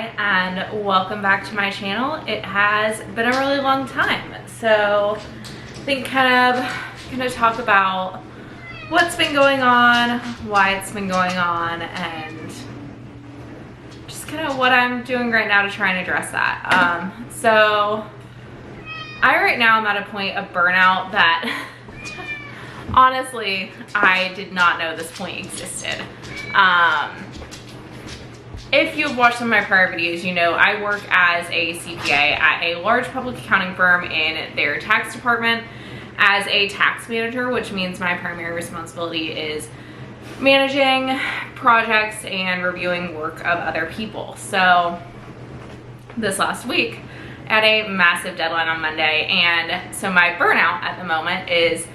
Hi, and welcome back to my channel. It has been a really long time, so I think kind of gonna talk about what's been going on, why it's been going on, and just kind of what I'm doing right now to try and address that. So I right now am at a point of burnout that honestly I did not know this point existed. If you've watched some of my prior videos, you know I work as a CPA at a large public accounting firm in their tax department as a tax manager, which means my primary responsibility is managing projects and reviewing work of other people. So this last week I had a massive deadline on Monday, and so my burnout at the moment is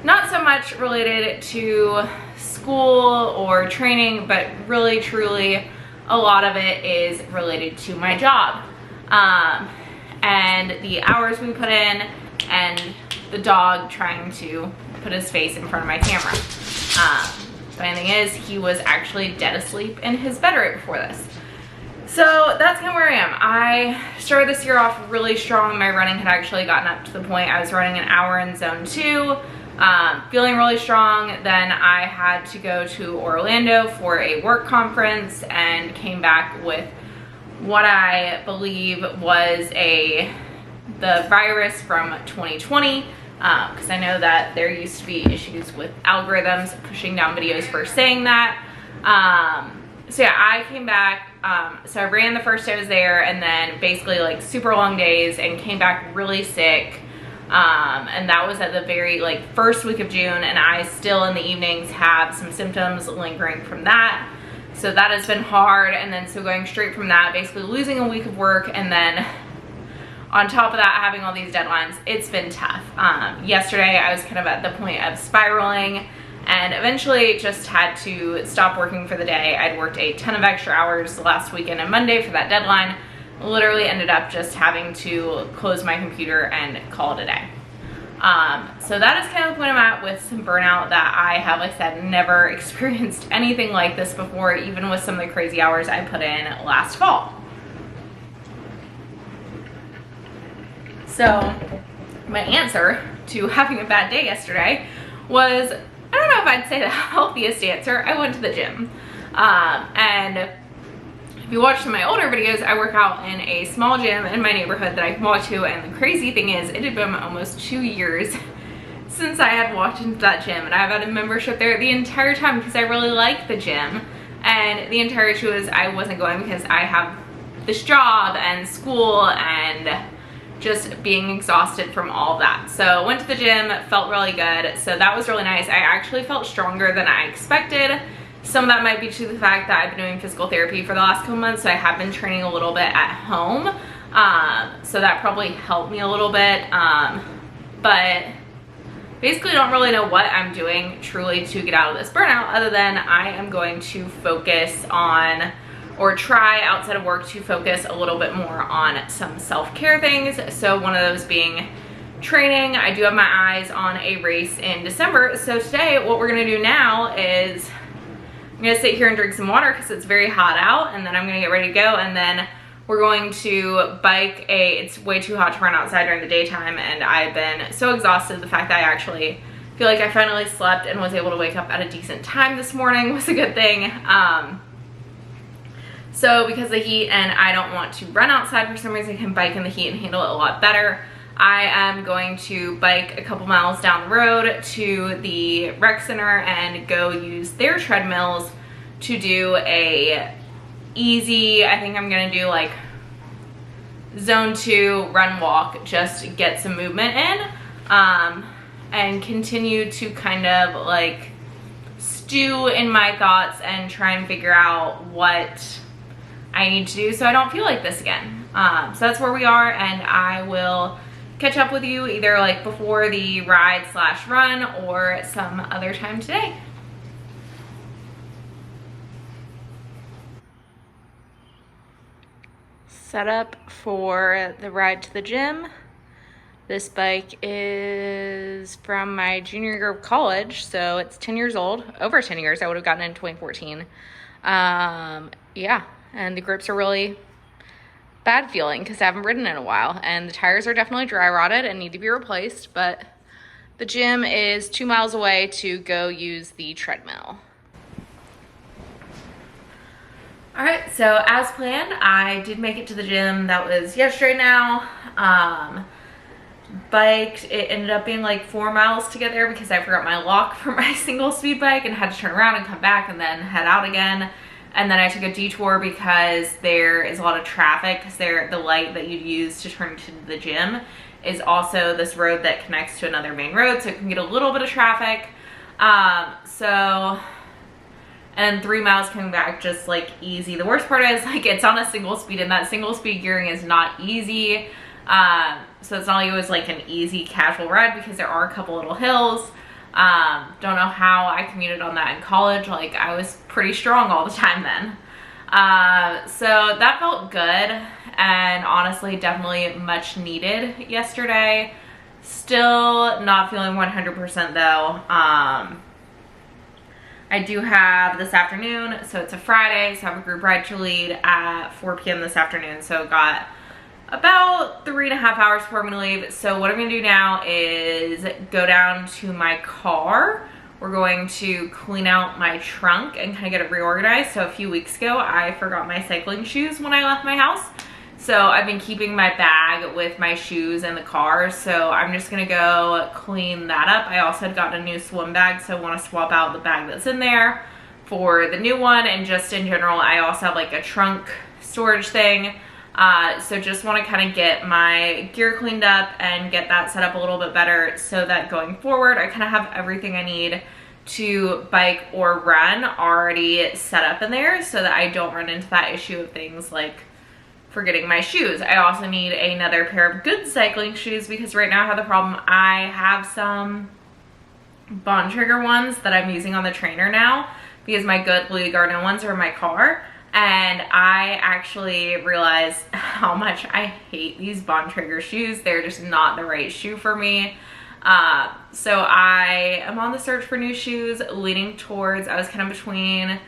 not so much related to school or training, but really truly a lot of it is related to my job and the hours we put in and the dog trying to put his face in front of my camera. Funny thing is, he was actually dead asleep in his bed right before this. So that's kind of where I am. I started this year off really strong. My running had actually gotten up to the point I was running an hour in zone 2. Feeling really strong. Then I had to go to Orlando for a work conference and came back with what I believe was the virus from 2020, because I know that there used to be issues with algorithms pushing down videos for saying that. So yeah, I came back, so I ran the first day I was there, and then basically like super long days, and came back really sick. And that was at the very first week of June, and I still in the evenings have some symptoms lingering from that. So that has been hard. And then so going straight from that, basically losing a week of work, and then on top of that having all these deadlines, it's been tough. Yesterday I was kind of at the point of spiraling, and eventually just had to stop working for the day. I'd worked a ton of extra hours last weekend and Monday for that deadline. Literally ended up just having to close my computer and call it a day. So that is kind of the point I'm at with some burnout that I have, like I said, never experienced anything like this before, even with some of the crazy hours I put in last fall. So my answer to having a bad day yesterday was, I don't know if I'd say the healthiest answer. I went to the gym. And if you watch some of my older videos, I work out in a small gym in my neighborhood that I can walk to, and the crazy thing is it had been almost 2 years since I had walked into that gym, and I've had a membership there the entire time because I really like the gym. And the entire issue is I wasn't going because I have this job and school and just being exhausted from all of that. So went to the gym, felt really good. So that was really nice. I actually felt stronger than I expected. Some of that might be to the fact that I've been doing physical therapy for the last couple months, so I have been training a little bit at home. So that probably helped me a little bit. But basically don't really know what I'm doing truly to get out of this burnout, other than I am going to focus on, or try outside of work to focus a little bit more on some self-care things. So one of those being training. I do have my eyes on a race in December. So today what we're gonna do now is I'm gonna sit here and drink some water because it's very hot out, and then I'm gonna get ready to go, and then we're going to bike it's way too hot to run outside during the daytime, and I've been so exhausted. The fact that I actually feel like I finally slept and was able to wake up at a decent time this morning was a good thing. So because of the heat, and I don't want to run outside for some reason, I can bike in the heat and handle it a lot better. I am going to bike a couple miles down the road to the rec center and go use their treadmills to do a easy, I think I'm gonna do like zone 2 run walk, just get some movement in, and continue to kind of like stew in my thoughts and try and figure out what I need to do so I don't feel like this again. So that's where we are, and I will catch up with you either like before the ride / run or some other time today. Set up for the ride to the gym. This bike is from my junior year of college, so it's 10 years old, over 10 years. I would have gotten it in 2014. Yeah, and the grips are really bad feeling because I haven't ridden in a while, and the tires are definitely dry rotted and need to be replaced, but the gym is 2 miles away to go use the treadmill. All right, so as planned, I did make it to the gym. That was yesterday now. Biked, it ended up being like 4 miles to get there because I forgot my lock for my single speed bike and had to turn around and come back and then head out again. And then I took a detour because there is a lot of traffic, because the light that you'd use to turn to the gym is also this road that connects to another main road, so it can get a little bit of traffic. And 3 miles coming back just like easy. The worst part is like it's on a single speed, and that single speed gearing is not easy. So it's not like it was like an easy casual ride because there are a couple little hills. Don't know how I commuted on that in college. Like I was pretty strong all the time then. So that felt good, and honestly definitely much needed yesterday. Still not feeling 100% though. I do have this afternoon, so it's a Friday, so I have a group ride to lead at 4 p.m. this afternoon, so got about 3.5 hours before I'm gonna leave. So what I'm gonna do now is go down to my car. We're going to clean out my trunk and kind of get it reorganized. So a few weeks ago, I forgot my cycling shoes when I left my house. So I've been keeping my bag with my shoes in the car. So I'm just gonna go clean that up. I also had gotten a new swim bag, so I wanna swap out the bag that's in there for the new one. And just in general, I also have like a trunk storage thing. So just want to kind of get my gear cleaned up and get that set up a little bit better so that going forward, I kind of have everything I need to bike or run already set up in there so that I don't run into that issue of things like forgetting my shoes. I also need another pair of good cycling shoes because right now I have the problem. I have some Bontrager ones that I'm using on the trainer now because my good Louis Gardner ones are in my car. And I actually realized how much I hate these Bontrager shoes. They're just not the right shoe for me. So I am on the search for new shoes, leaning towards, I was kind of between,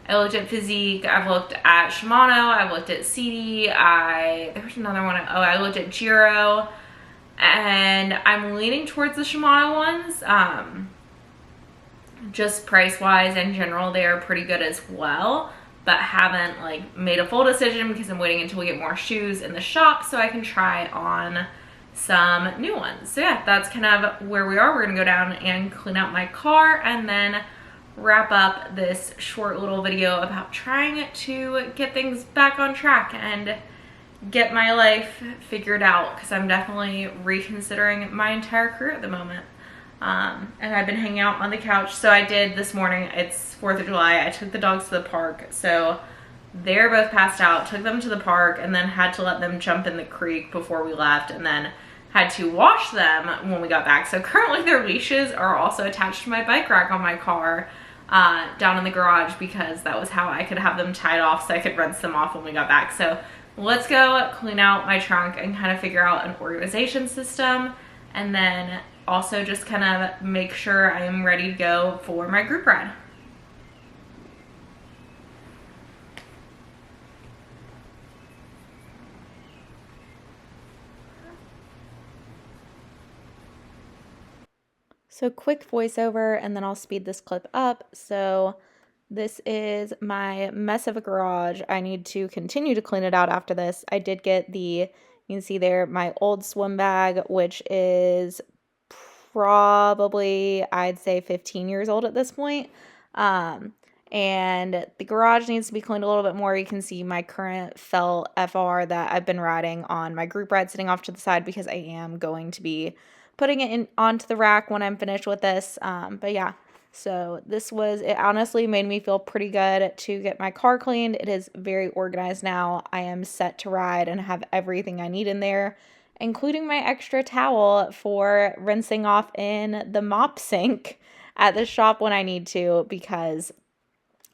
I looked at Physique, I've looked at Shimano, I've looked at CD, there's another one, I looked at Giro, and I'm leaning towards the Shimano ones. Just price-wise in general, they are pretty good as well, but haven't like made a full decision because I'm waiting until we get more shoes in the shop so I can try on some new ones. So yeah, that's kind of where we are. We're gonna go down and clean out my car and then wrap up this short little video about trying to get things back on track and get my life figured out, because I'm definitely reconsidering my entire career at the moment. And I've been hanging out on the couch. So I did this morning, it's 4th of July, I took the dogs to the park. So they're both passed out, took them to the park, and then had to let them jump in the creek before we left, and then had to wash them when we got back. So currently their leashes are also attached to my bike rack on my car, down in the garage, because that was how I could have them tied off so I could rinse them off when we got back. So let's go clean out my trunk and kind of figure out an organization system, and then also just kind of make sure I am ready to go for my group ride. So quick voiceover, and then I'll speed this clip up. So this is my mess of a garage. I need to continue to clean it out after this. I did get you can see there, my old swim bag, which is probably, I'd say 15 years old at this point. And the garage needs to be cleaned a little bit more. You can see my current felt FR that I've been riding on my group ride sitting off to the side because I am going to be putting it onto the rack when I'm finished with this. But yeah, so it honestly made me feel pretty good to get my car cleaned. It is very organized now. I am set to ride and have everything I need in there, including my extra towel for rinsing off in the mop sink at the shop when I need to, because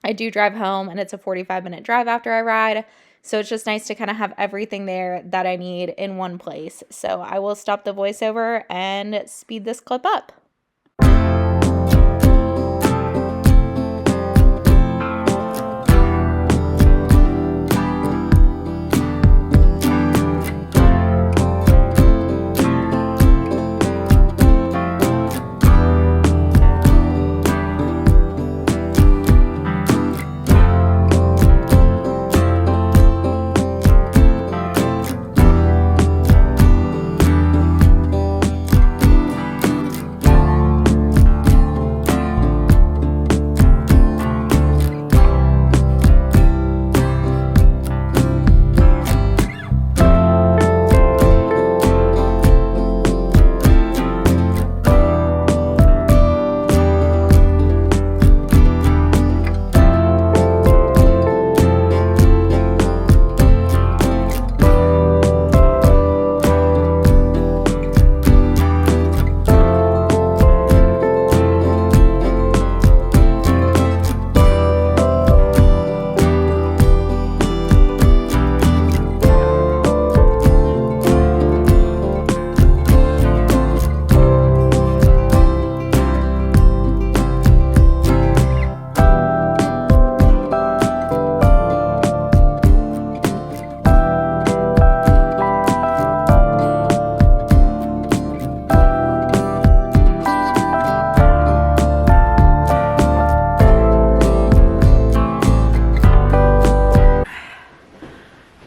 I do drive home and it's a 45-minute drive after I ride. So it's just nice to kind of have everything there that I need in one place. So I will stop the voiceover and speed this clip up.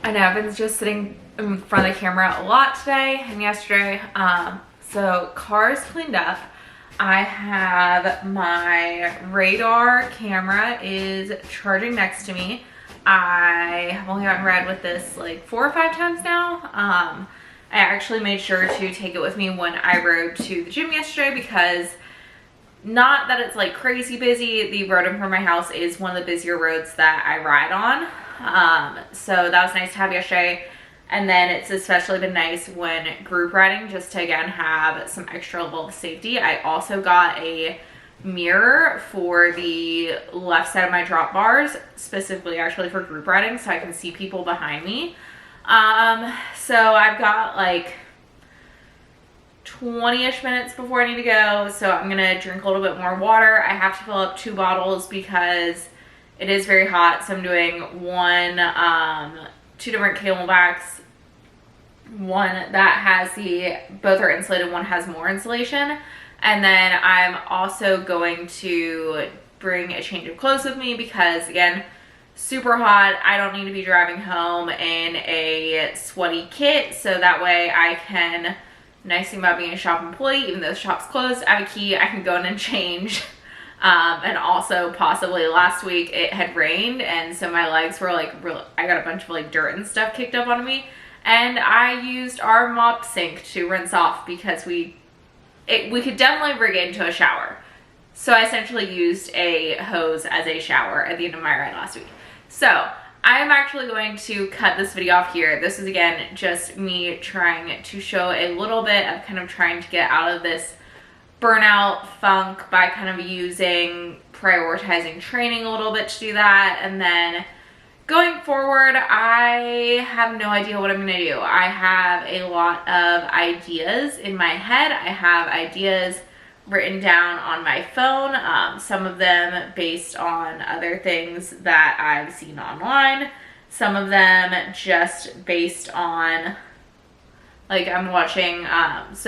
I know I've been just sitting in front of the camera a lot today and yesterday. So car's cleaned up. I have my radar camera is charging next to me. I have only gotten red with this like 4 or 5 times now. I actually made sure to take it with me when I rode to the gym yesterday because not that it's like crazy busy. The road in front of my house is one of the busier roads that I ride on. So that was nice to have yesterday. And then it's especially been nice when group riding, just to again have some extra level of safety. I also got a mirror for the left side of my drop bars, specifically actually for group riding, so I can see people behind me. So I've got like 20-ish minutes before I need to go, so I'm gonna drink a little bit more water. I have to fill up 2 bottles because it is very hot, so I'm doing 2 different camelbacks. One that has both are insulated, one has more insulation. And then I'm also going to bring a change of clothes with me because again, super hot. I don't need to be driving home in a sweaty kit, so that way I can, nice thing about being a shop employee, even though the shop's closed, I have a key, I can go in and change. And also possibly last week it had rained, and so my legs were like I got a bunch of like dirt and stuff kicked up on me, and I used our mop sink to rinse off because we could definitely rig it into a shower. So I essentially used a hose as a shower at the end of my ride last week. So I'm actually going to cut this video off here. This is again just me trying to show a little bit of kind of trying to get out of this burnout funk by kind of prioritizing training a little bit to do that. And then going forward, I have no idea what I'm gonna do. I have a lot of ideas in my head. I have ideas written down on my phone, some of them based on other things that I've seen online, some of them just based on like I'm watching, it's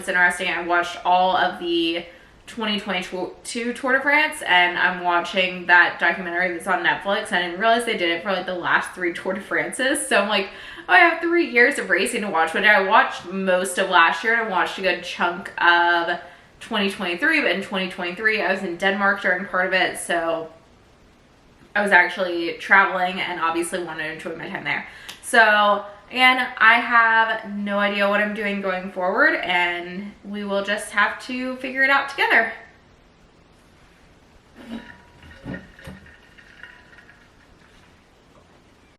interesting, I watched all of the 2022 Tour de France, and I'm watching that documentary that's on Netflix. I didn't realize they did it for like the last 3 Tour de France's, so I'm like, oh, I have 3 years of racing to watch, but I watched most of last year, and I watched a good chunk of 2023, but in 2023 I was in Denmark during part of it, so I was actually traveling and obviously wanted to enjoy my time there. So again, I have no idea what I'm doing going forward, and we will just have to figure it out together.